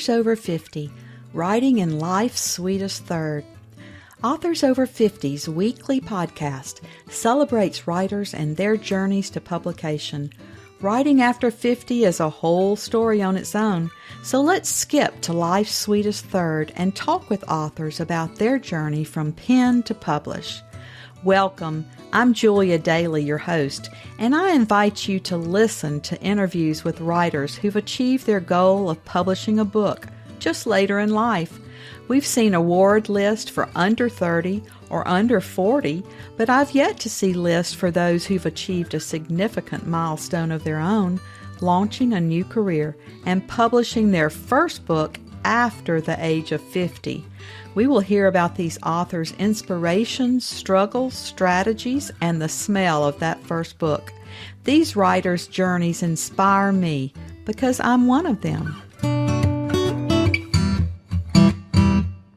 Authors Over 50, Writing in Life's Sweetest Third. Authors Over 50's weekly podcast celebrates writers and their journeys to publication. Writing after 50 is a whole story on its own, so let's skip to life's sweetest third and talk with authors about their journey from pen to publish. Welcome. I'm Julia Daly, your host, and I invite you to listen to interviews with writers who've achieved their goal of publishing a book just later in life. We've seen award lists for under 30 or under 40, but I've yet to see lists for those who've achieved a significant milestone of their own, launching a new career and publishing their first book after the age of 50. We will hear about these authors' inspirations, struggles, strategies, and the smell of that first book. These writers' journeys inspire me because I'm one of them.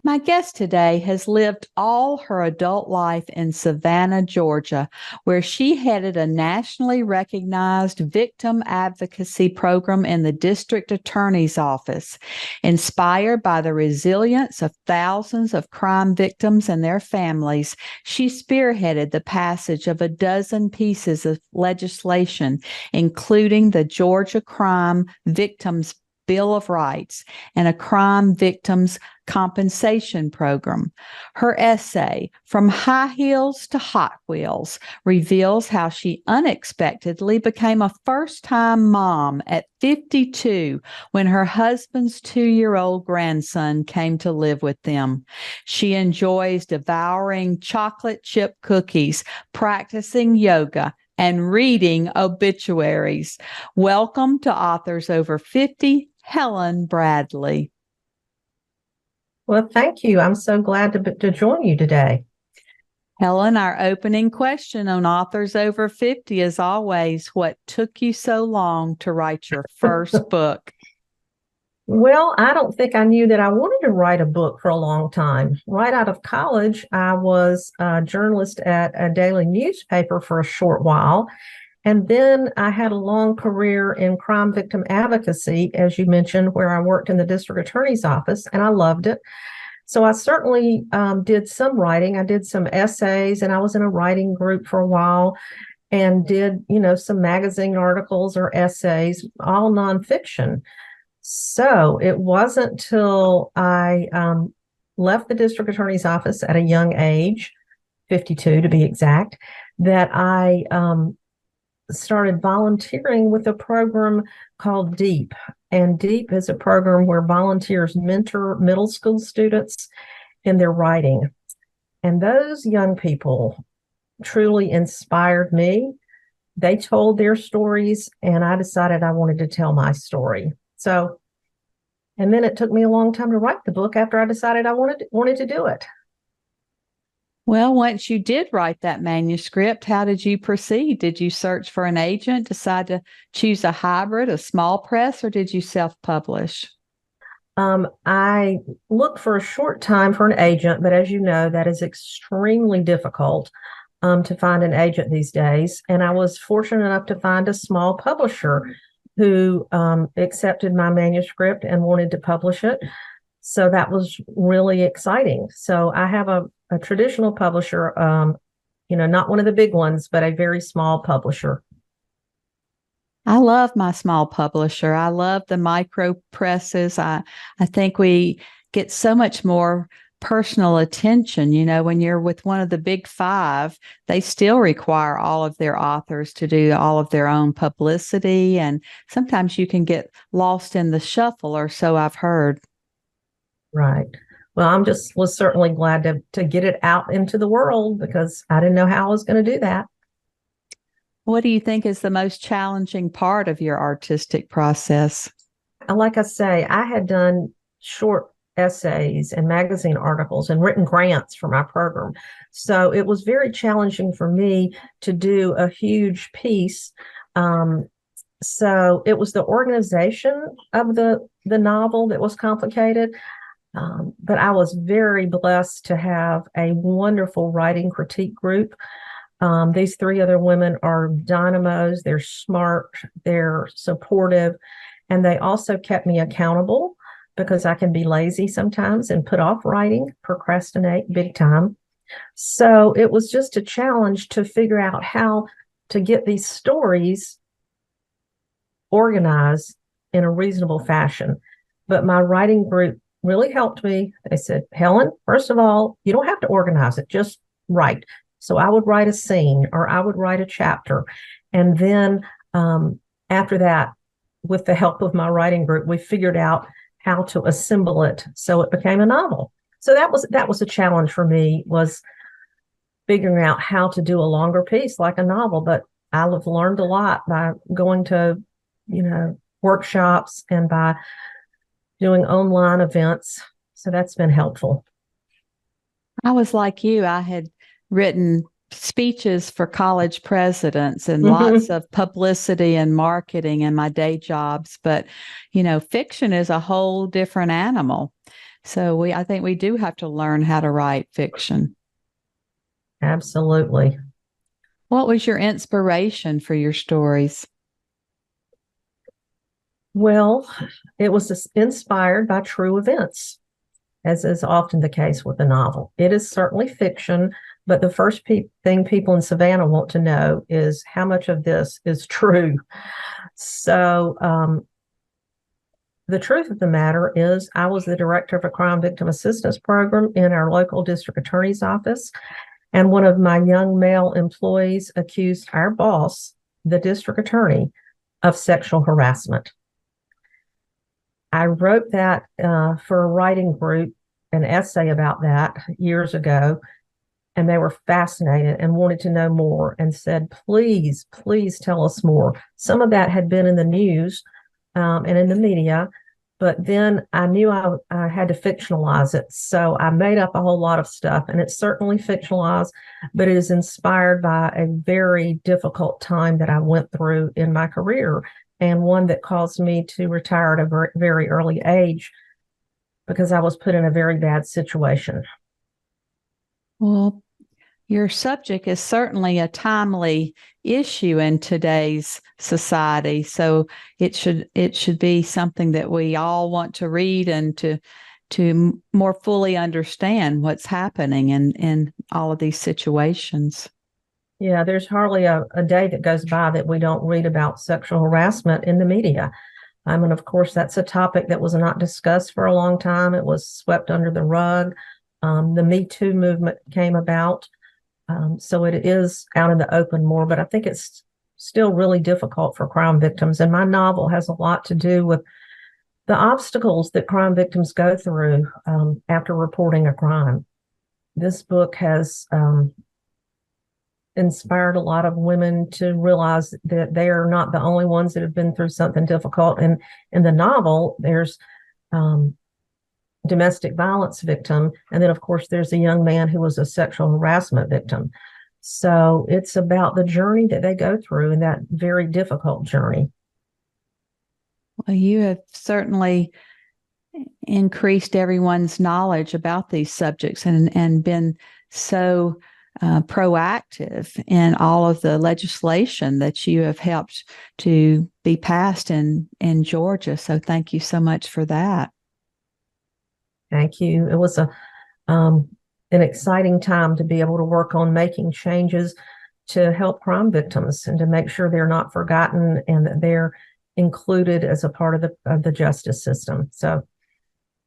My guest today has lived all her adult life in Savannah, Georgia, where she headed a nationally recognized victim advocacy program in the district attorney's office. Inspired by the resilience of thousands of crime victims and their families, she spearheaded the passage of a dozen pieces of legislation, including the Georgia Crime Victims Bill of Rights and a crime victims compensation program. Her essay, From High Heels to Hot Wheels, reveals how she unexpectedly became a first-time mom at 52 when her husband's 2-year-old grandson came to live with them. She enjoys devouring chocolate chip cookies, practicing yoga, and reading obituaries. Welcome to Authors Over 50, Helen Bradley. Well, thank you. I'm so glad to join you today. Helen, our opening question on Authors Over 50 is always, what took you so long to write your first book? Well, I don't think I knew that I wanted to write a book for a long time. Right out of college, I was a journalist at a daily newspaper for a short while. And then I had a long career in crime victim advocacy, as you mentioned, where I worked in the district attorney's office, and I loved it. So I certainly did some writing. I did some essays, and I was in a writing group for a while and did, some magazine articles or essays, all nonfiction. So it wasn't till I left the district attorney's office at a young age, 52 to be exact, that I started volunteering with a program called DEEP. And DEEP is a program where volunteers mentor middle school students in their writing. And those young people truly inspired me. They told their stories, and I decided I wanted to tell my story. So, and then it took me a long time to write the book after I decided I wanted to do it. Well, once you did write that manuscript, how did you proceed? Did you search for an agent, decide to choose a hybrid, a small press, or did you self-publish? I looked for a short time for an agent, but as you know, that is extremely difficult to find an agent these days. And I was fortunate enough to find a small publisher who accepted my manuscript and wanted to publish it. So that was really exciting. So I have a traditional publisher, not one of the big ones, but a very small publisher. I love my small publisher. I love the micro presses. I think we get so much more personal attention. When you're with one of the big five, they still require all of their authors to do all of their own publicity. And sometimes you can get lost in the shuffle, or so I've heard. Right. Well, was certainly glad to get it out into the world because I didn't know how I was going to do that. What do you think is the most challenging part of your artistic process? Like I say, I had done short essays and magazine articles and written grants for my program. So it was very challenging for me to do a huge piece. So it was the organization of the novel that was complicated. But I was very blessed to have a wonderful writing critique group. These three other women are dynamos. They're smart, they're supportive, and they also kept me accountable. because I can be lazy sometimes and put off writing, procrastinate big time. So it was just a challenge to figure out how to get these stories organized in a reasonable fashion. But my writing group really helped me. They said, Helen, first of all, you don't have to organize it, just write. So I would write a scene or I would write a chapter. And then after that, with the help of my writing group, we figured out how to assemble it so it became a novel. So that was a challenge for me, was figuring out how to do a longer piece like a novel. But I've learned a lot by going to, workshops and by doing online events. So that's been helpful. I was like you. I had written speeches for college presidents and lots Mm-hmm. of publicity and marketing in my day jobs. But, fiction is a whole different animal. So I think we do have to learn how to write fiction. Absolutely. What was your inspiration for your stories? Well, it was inspired by true events, as is often the case with a novel. It is certainly fiction, but the first thing people in Savannah want to know is how much of this is true. So, the truth of the matter is, I was the director of a crime victim assistance program in our local district attorney's office. And one of my young male employees accused our boss, the district attorney, of sexual harassment. I wrote that for a writing group, an essay about that years ago, and they were fascinated and wanted to know more and said, please, please tell us more. Some of that had been in the news and in the media, but then I knew I had to fictionalize it. So I made up a whole lot of stuff, and it's certainly fictionalized, but it is inspired by a very difficult time that I went through in my career, and one that caused me to retire at a very, very early age because I was put in a very bad situation. Well, your subject is certainly a timely issue in today's society. So it should be something that we all want to read and to more fully understand what's happening in all of these situations. Yeah, there's hardly a day that goes by that we don't read about sexual harassment in the media. I mean, of course, that's a topic that was not discussed for a long time. It was swept under the rug. The Me Too movement came about. So it is out in the open more, but I think it's still really difficult for crime victims. And my novel has a lot to do with the obstacles that crime victims go through after reporting a crime. This book has inspired a lot of women to realize that they are not the only ones that have been through something difficult. And in the novel, there's domestic violence victim. And then, of course, there's a young man who was a sexual harassment victim. So it's about the journey that they go through and that very difficult journey. Well, you have certainly increased everyone's knowledge about these subjects and been so proactive in all of the legislation that you have helped to be passed in Georgia. So thank you so much for that. Thank you. It was an exciting time to be able to work on making changes to help crime victims and to make sure they're not forgotten and that they're included as a part of the justice system. So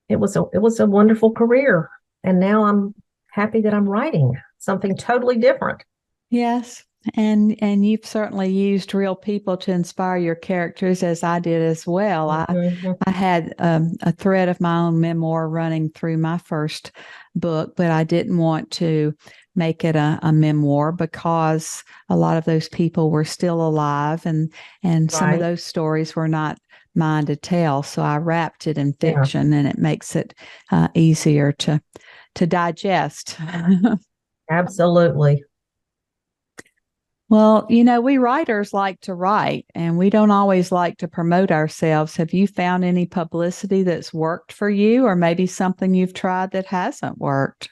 it was a wonderful career, and now I'm happy that I'm writing something totally different. Yes. And you've certainly used real people to inspire your characters, as I did as well. Mm-hmm. I had a thread of my own memoir running through my first book, but I didn't want to make it a memoir because a lot of those people were still alive, and some of Right. those stories were not mine to tell. So I wrapped it in Yeah, fiction, and it makes it easier to digest. absolutely. Well, we writers like to write and we don't always like to promote ourselves. Have you found any publicity that's worked for you, or maybe something you've tried that hasn't worked?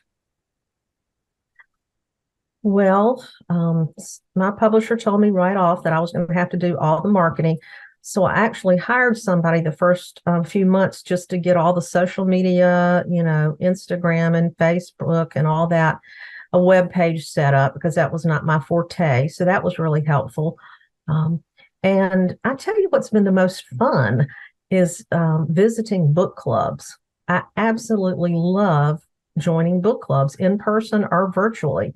Well, my publisher told me right off that I was going to have to do all the marketing. So I actually hired somebody the first few months just to get all the social media, Instagram and Facebook and all that, a web page set up because that was not my forte. So that was really helpful. Um, and I tell you what's been the most fun is visiting book clubs. I absolutely love joining book clubs in person or virtually.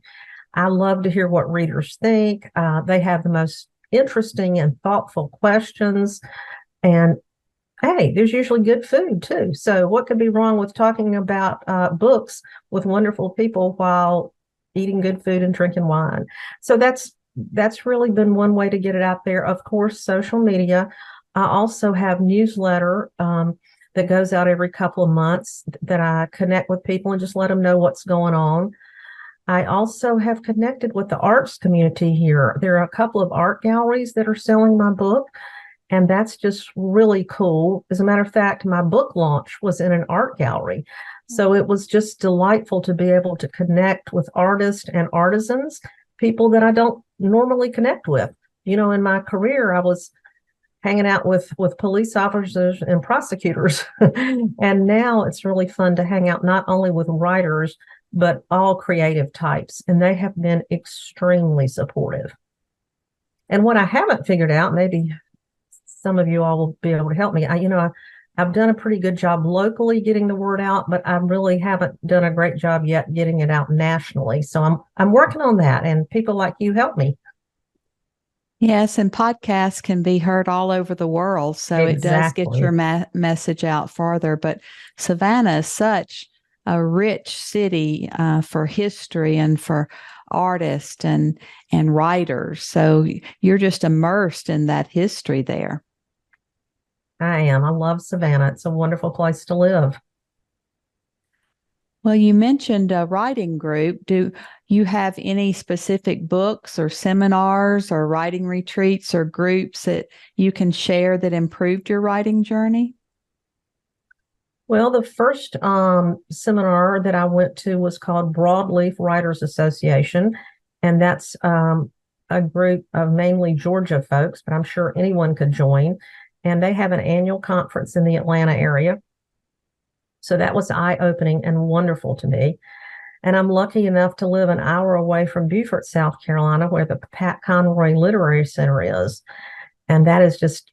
I love to hear what readers think. They have the most interesting and thoughtful questions. And hey, there's usually good food too. So, what could be wrong with talking about books with wonderful people while eating good food and drinking wine? So that's really been one way to get it out there. Of course, social media. I also have newsletter that goes out every couple of months that I connect with people and just let them know what's going on. I also have connected with the arts community here. There are a couple of art galleries that are selling my book, and that's just really cool. As a matter of fact, my book launch was in an art gallery. So it was just delightful to be able to connect with artists and artisans, people that I don't normally connect with. In my career, I was hanging out with police officers and prosecutors. And now it's really fun to hang out not only with writers, but all creative types. And they have been extremely supportive. And what I haven't figured out, maybe some of you all will be able to help me. I've done a pretty good job locally getting the word out, but I really haven't done a great job yet getting it out nationally. So I'm working on that, and people like you help me. Yes, and podcasts can be heard all over the world, so it does get Exactly. your message out farther. But Savannah is such a rich city for history and for artists and writers. So you're just immersed in that history there. I am. I love Savannah. It's a wonderful place to live. Well, you mentioned a writing group. Do you have any specific books or seminars or writing retreats or groups that you can share that improved your writing journey? Well, the first seminar that I went to was called Broadleaf Writers Association, and that's a group of mainly Georgia folks, but I'm sure anyone could join. And they have an annual conference in the Atlanta area. So that was eye-opening and wonderful to me. And I'm lucky enough to live an hour away from Beaufort, South Carolina, where the Pat Conroy Literary Center is. And that is just,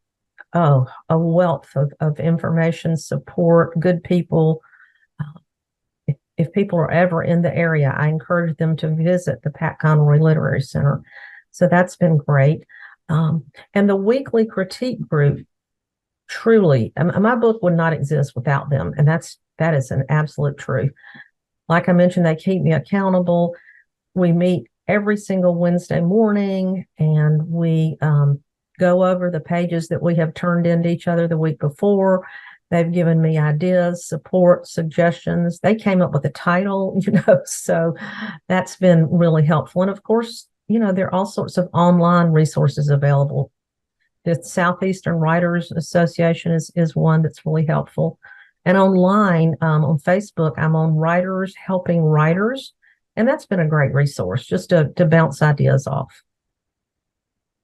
a wealth of information, support, good people. If people are ever in the area, I encourage them to visit the Pat Conroy Literary Center. So that's been great. And the weekly critique group, truly, my book would not exist without them. And that is an absolute truth. Like I mentioned, they keep me accountable. We meet every single Wednesday morning, and we go over the pages that we have turned into each other the week before. They've given me ideas, support, suggestions. They came up with a title, so that's been really helpful. And of course, there are all sorts of online resources available. The Southeastern Writers Association is one that's really helpful. And online, on Facebook, I'm on Writers Helping Writers. And that's been a great resource just to bounce ideas off.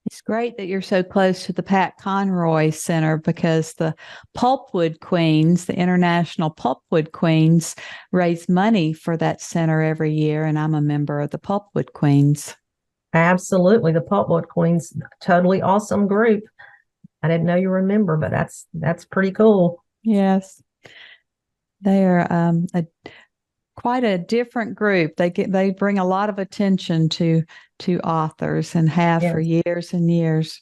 It's great that you're so close to the Pat Conroy Center because the Pulpwood Queens, the International Pulpwood Queens, raise money for that center every year. And I'm a member of the Pulpwood Queens. Absolutely. The Pulpwood Queens, totally awesome group. I didn't know you remember, but that's pretty cool. Yes. They are quite a different group. They bring a lot of attention to authors and have for Yes, years and years.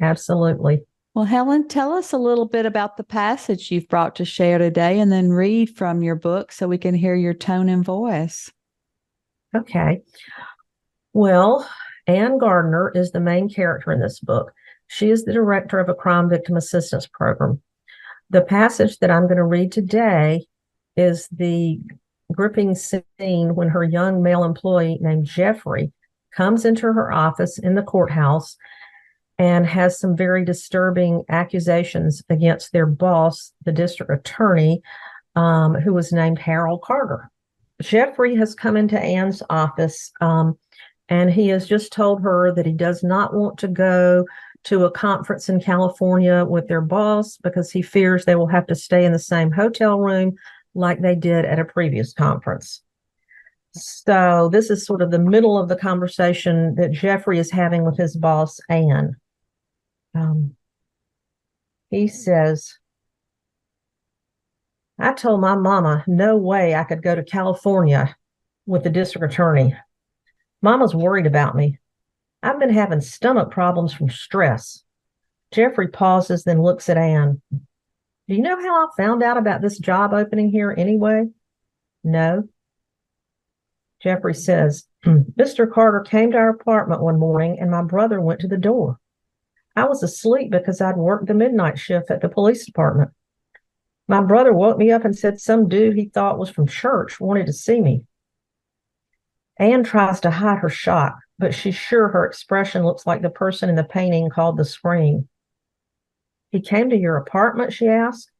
absolutely. Well, Helen, tell us a little bit about the passage you've brought to share today and then read from your book so we can hear your tone and voice. Okay. Well, Ann Gardner is the main character in this book. She is the director of a crime victim assistance program. The passage that I'm going to read today is the gripping scene when her young male employee named Jeffrey comes into her office in the courthouse and has some very disturbing accusations against their boss, the district attorney, who was named Harold Carter. Jeffrey has come into Ann's office, and he has just told her that he does not want to go to a conference in California with their boss because he fears they will have to stay in the same hotel room like they did at a previous conference. So this is sort of the middle of the conversation that Jeffrey is having with his boss, Anne. He says, I told my mama no way I could go to California with the district attorney. Mama's worried about me. I've been having stomach problems from stress. Jeffrey pauses, then looks at Anne. Do you know how I found out about this job opening here anyway? No. Jeffrey says, Mr. Carter came to our apartment one morning and my brother went to the door. I was asleep because I'd worked the midnight shift at the police department. My brother woke me up and said some dude he thought was from church wanted to see me. Anne tries to hide her shock, but she's sure her expression looks like the person in the painting called The Scream. He came to your apartment, she asked.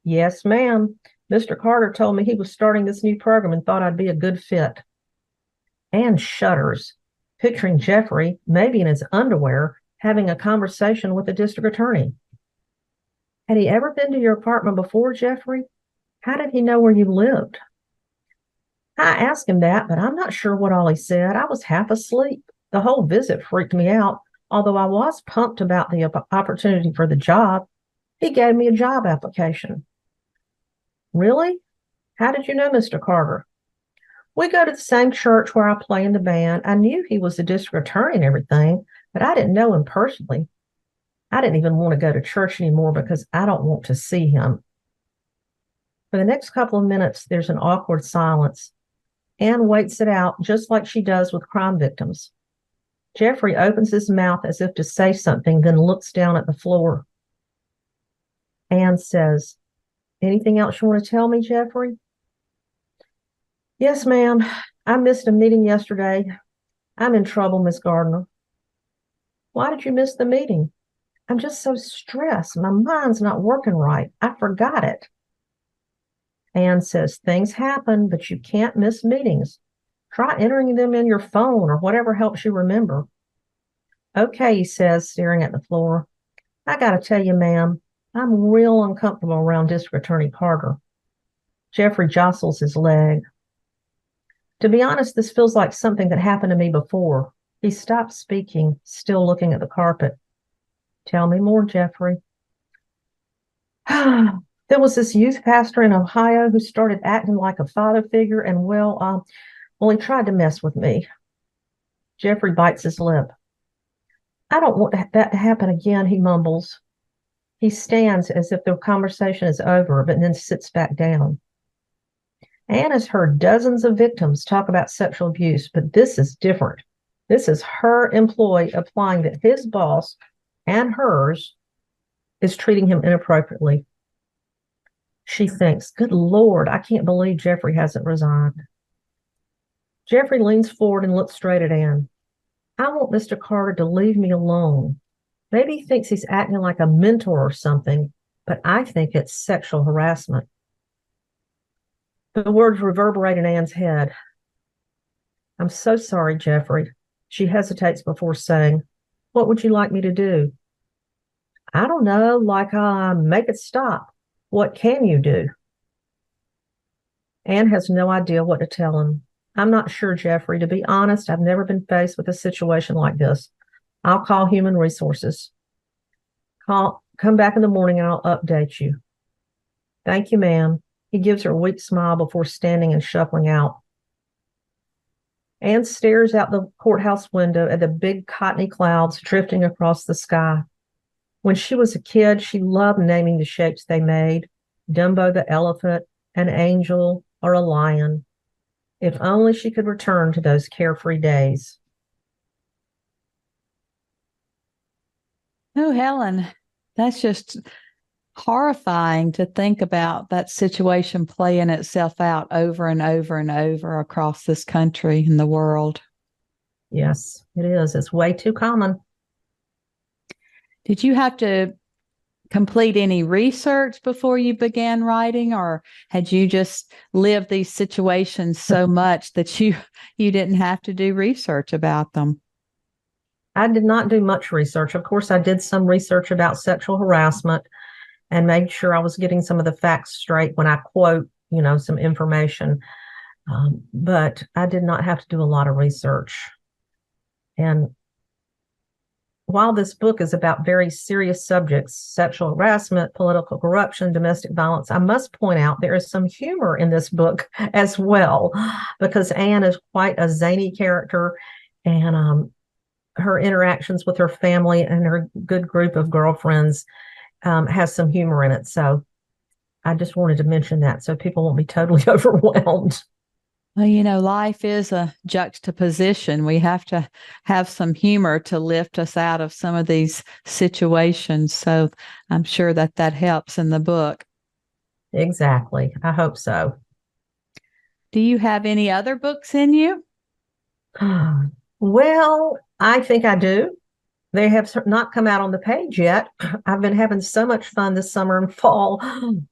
Yes, ma'am. Mr. Carter told me he was starting this new program and thought I'd be a good fit. Anne shudders, picturing Jeffrey, maybe in his underwear, having a conversation with the district attorney. Had he ever been to your apartment before, Jeffrey? How did he know where you lived? I asked him that, but I'm not sure what all he said. I was half asleep. The whole visit freaked me out, although I was pumped about the opportunity for the job. He gave me a job application. Really? How did you know Mr. Carter? We go to the same church where I play in the band. I knew he was the district attorney and everything, but I didn't know him personally. I didn't even want to go to church anymore because I don't want to see him. For the next couple of minutes, there's an awkward silence. Anne waits it out just like she does with crime victims. Jeffrey opens his mouth as if to say something, then looks down at the floor. Anne says, anything else you want to tell me, Jeffrey? Yes, ma'am. I missed a meeting yesterday. I'm in trouble, Miss Gardner. Why did you miss the meeting? I'm just so stressed. My mind's not working right. I forgot it. Anne says, things happen, but you can't miss meetings. Try entering them in your phone or whatever helps you remember. Okay, he says, staring at the floor. I got to tell you, ma'am, I'm real uncomfortable around District Attorney Carter. Jeffrey jostles his leg. To be honest, this feels like something that happened to me before. He stopped speaking, still looking at the carpet. Tell me more, Jeffrey. There was this youth pastor in Ohio who started acting like a father figure, and he tried to mess with me. Jeffrey bites his lip. I don't want that to happen again, he mumbles. He stands as if the conversation is over, but then sits back down. Anne has heard dozens of victims talk about sexual abuse, but this is different. This is her employee applying that his boss and hers is treating him inappropriately. She thinks, good Lord, I can't believe Jeffrey hasn't resigned. Jeffrey leans forward and looks straight at Anne. I want Mr. Carter to leave me alone. Maybe he thinks he's acting like a mentor or something, but I think it's sexual harassment. The words reverberate in Anne's head. I'm so sorry, Jeffrey. She hesitates before saying, what would you like me to do? I don't know, make it stop. What can you do? Anne has no idea what to tell him. I'm not sure, Jeffrey. To be honest, I've never been faced with a situation like this. I'll call human resources. Come back in the morning and I'll update you. Thank you, ma'am. He gives her a weak smile before standing and shuffling out. Anne stares out the courthouse window at the big cottony clouds drifting across the sky. When she was a kid, she loved naming the shapes they made, Dumbo the elephant, an angel, or a lion. If only she could return to those carefree days. Oh, Helen, that's just horrifying to think about that situation playing itself out over and over and over across this country and the world. Yes, it is. It's way too common. Did you have to complete any research before you began writing, or had you just lived these situations so much that you didn't have to do research about them? I did not do much research. Of course, I did some research about sexual harassment and made sure I was getting some of the facts straight when I quote, some information. But I did not have to do a lot of research. And while this book is about very serious subjects, sexual harassment, political corruption, domestic violence, I must point out there is some humor in this book as well, because Anne is quite a zany character, and her interactions with her family and her good group of girlfriends has some humor in it. So I just wanted to mention that so people won't be totally overwhelmed. Well, life is a juxtaposition. We have to have some humor to lift us out of some of these situations. So I'm sure that helps in the book. Exactly. I hope so. Do you have any other books in you? Well, I think I do. They have not come out on the page yet. I've been having so much fun this summer and fall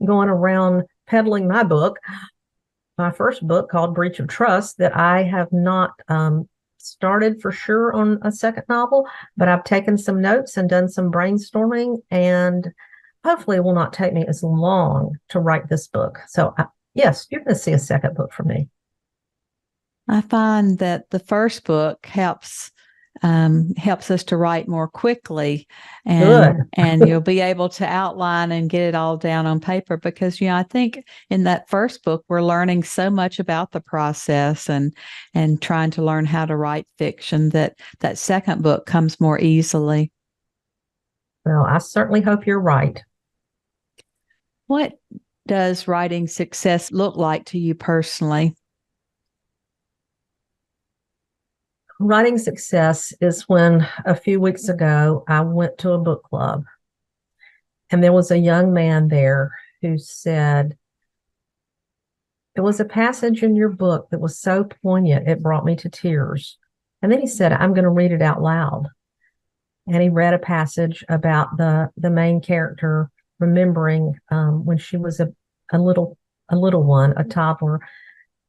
going around peddling my first book called Breach of Trust, that I have not started for sure on a second novel, but I've taken some notes and done some brainstorming, and hopefully it will not take me as long to write this book. So, yes, you're going to see a second book from me. I find that the first book helps us to write more quickly, Good. and you'll be able to outline and get it all down on paper, because I think in that first book we're learning so much about the process and trying to learn how to write fiction, that second book comes more easily. Well, I certainly hope you're right. What does writing success look like to you personally? Writing success is when a few weeks ago I went to a book club, and there was a young man there who said, "It was a passage in your book that was so poignant, it brought me to tears." And then he said, "I'm going to read it out loud." And he read a passage about the main character remembering when she was a little one, a toddler,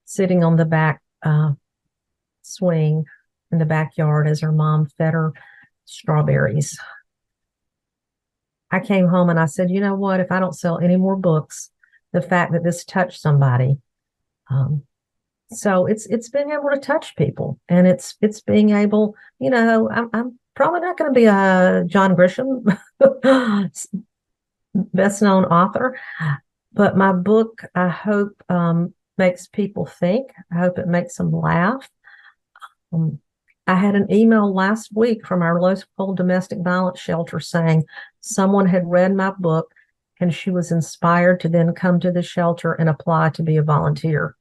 sitting on the back swing in the backyard as her mom fed her strawberries. I came home and I said, you know what? If I don't sell any more books, the fact that this touched somebody. So it's being able to touch people, and it's being able, I'm probably not going to be a John Grisham best known author, but my book, I hope, makes people think. I hope it makes them laugh. I had an email last week from our local domestic violence shelter saying someone had read my book and she was inspired to then come to the shelter and apply to be a volunteer.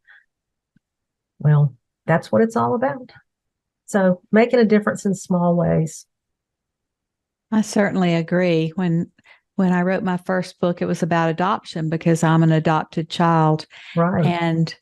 Well, that's what it's all about. So making a difference in small ways. I certainly agree. When I wrote my first book, it was about adoption because I'm an adopted child. Right. And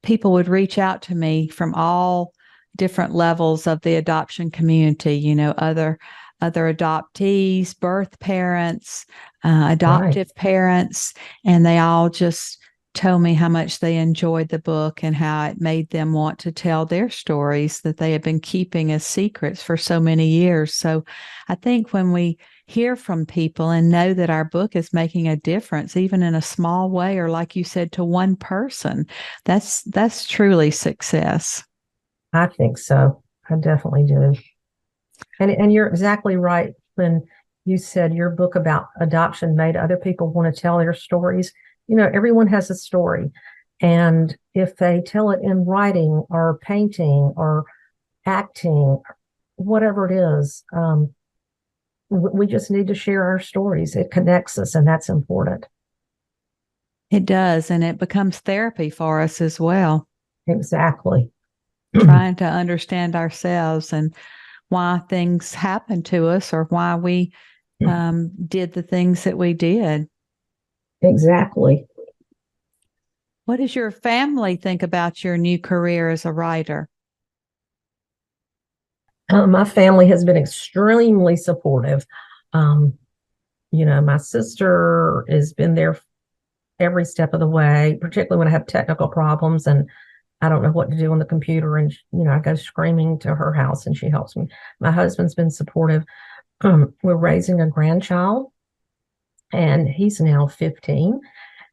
people would reach out to me from all different levels of the adoption community, other adoptees, birth parents, adoptive parents, and they all just told me how much they enjoyed the book and how it made them want to tell their stories that they had been keeping as secrets for so many years. So I think when we hear from people and know that our book is making a difference, even in a small way, or like you said, to one person, that's truly success. I think so. I definitely do. And you're exactly right when you said your book about adoption made other people want to tell their stories. Everyone has a story. And if they tell it in writing or painting or acting, whatever it is, we just need to share our stories. It connects us, and that's important. It does, and it becomes therapy for us as well. Exactly. Trying to understand ourselves and why things happen to us or why we did the things that we did. Exactly. What does your family think about your new career as a writer? My family has been extremely supportive. Um, my sister has been there every step of the way, particularly when I have technical problems. And I don't know what to do on the computer. And, I go screaming to her house and she helps me. My husband's been supportive. We're raising a grandchild and he's now 15.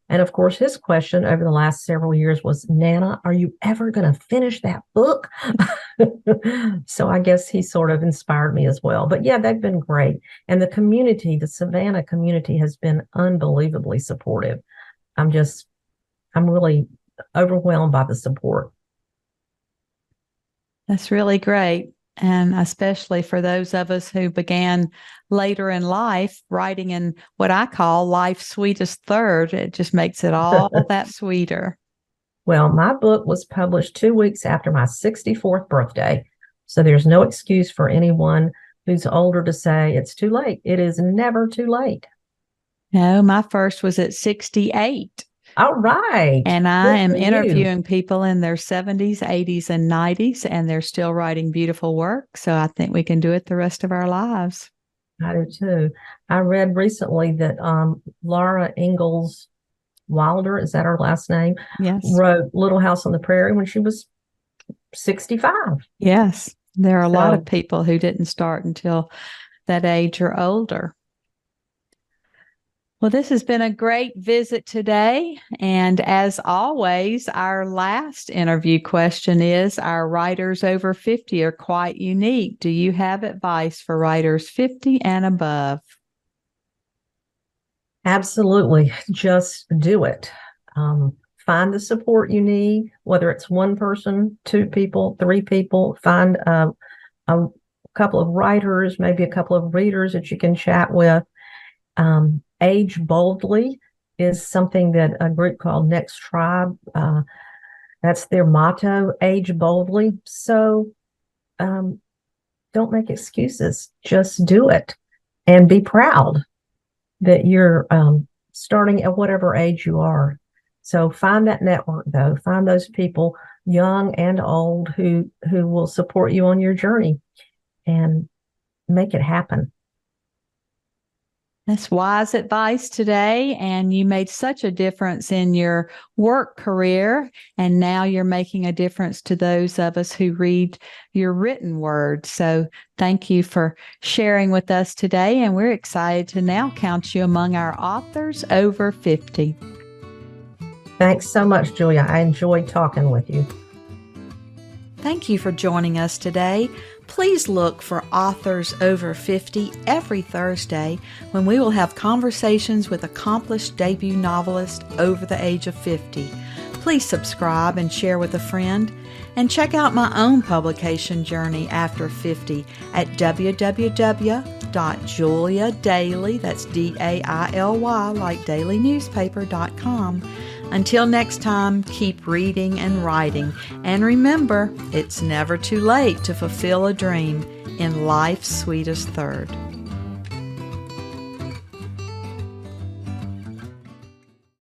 And of course, his question over the last several years was, Nana, are you ever going to finish that book? So I guess he sort of inspired me as well. But yeah, they've been great. And the community, the Savannah community, has been unbelievably supportive. I'm really overwhelmed by the support. That's really great. And especially for those of us who began later in life, writing in what I call life's sweetest third, it just makes it all that sweeter. Well, my book was published 2 weeks after my 64th birthday. So there's no excuse for anyone who's older to say it's too late. It is never too late. No, my first was at 68. All right. And I Good am for you. interviewing people in their 70s, 80s, and 90s, and they're still writing beautiful work. So I think we can do it the rest of our lives. I do too. I read recently that Laura Ingalls Wilder, is that her last name? Yes. Wrote Little House on the Prairie when she was 65. Yes. There are a lot of people who didn't start until that age or older. Well, this has been a great visit today. And as always, our last interview question is, our writers over 50 are quite unique. Do you have advice for writers 50 and above? Absolutely. Just do it. Find the support you need, whether it's one person, two people, three people. Find a couple of writers, maybe a couple of readers that you can chat with. Age boldly is something that a group called Next Tribe, that's their motto, age boldly. So don't make excuses. Just do it and be proud that you're starting at whatever age you are. So find that network, though. Find those people, young and old, who will support you on your journey and make it happen. That's wise advice today. And you made such a difference in your work career. And now you're making a difference to those of us who read your written word. So thank you for sharing with us today. And we're excited to now count you among our authors over 50. Thanks so much, Julia. I enjoyed talking with you. Thank you for joining us today. Please look for Authors Over 50 every Thursday when we will have conversations with accomplished debut novelists over the age of 50. Please subscribe and share with a friend. And check out my own publication journey after 50 at www.juliadaily, that's DAILY, like dailynewspaper.com. Until next time, keep reading and writing. And remember, it's never too late to fulfill a dream in life's sweetest third.